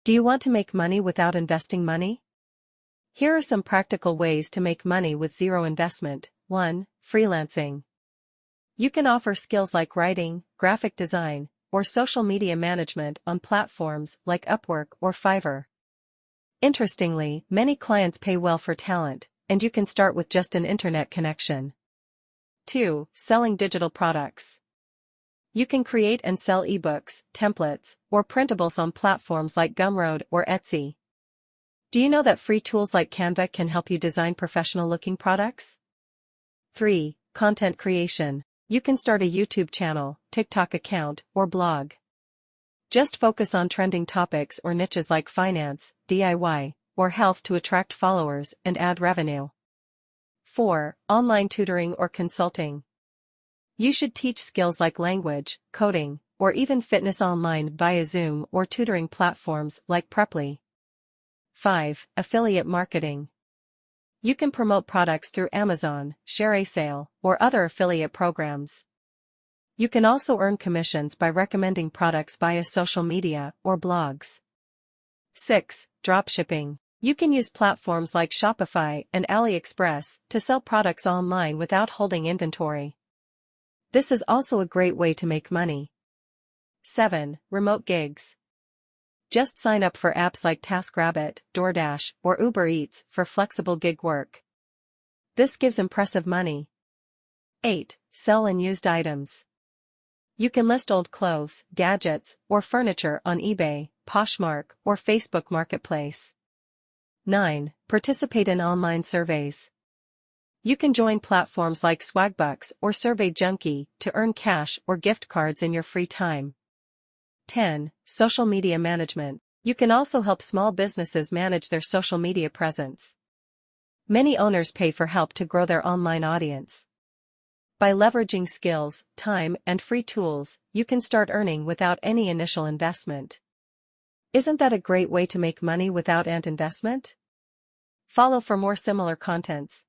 Do you want to make money without investing money? Here are some practical ways to make money with zero investment. 1. Freelancing. You can offer skills like writing, graphic design, or social media management on platforms like Upwork or Fiverr. Interestingly, many clients pay well for talent, and you can start with just an internet connection. 2. Selling digital products. You can create and sell ebooks, templates, or printables on platforms like Gumroad or Etsy. Do you know that free tools like Canva can help you design professional-looking products? 3. Content creation. You can start a YouTube channel, TikTok account, or blog. Just focus on trending topics or niches like finance, DIY, or health to attract followers and add revenue. 4. Online tutoring or consulting. You should teach skills like language, coding, or even fitness online via Zoom or tutoring platforms like Preply. 5. Affiliate marketing. You can promote products through Amazon, ShareASale, or other affiliate programs. You can also earn commissions by recommending products via social media or blogs. 6. Dropshipping. You can use platforms like Shopify and AliExpress to sell products online without holding inventory. This is also a great way to make money. 7. Remote gigs. Just sign up for apps like TaskRabbit, DoorDash, or Uber Eats for flexible gig work. This gives impressive money. 8. Sell unused items. You can list old clothes, gadgets, or furniture on eBay, Poshmark, or Facebook Marketplace. 9. Participate in online surveys. You can join platforms like Swagbucks or Survey Junkie to earn cash or gift cards in your free time. 10. Social media management. You can also help small businesses manage their social media presence. Many owners pay for help to grow their online audience. By leveraging skills, time, and free tools, you can start earning without any initial investment. Isn't that a great way to make money without an investment? Follow for more similar contents.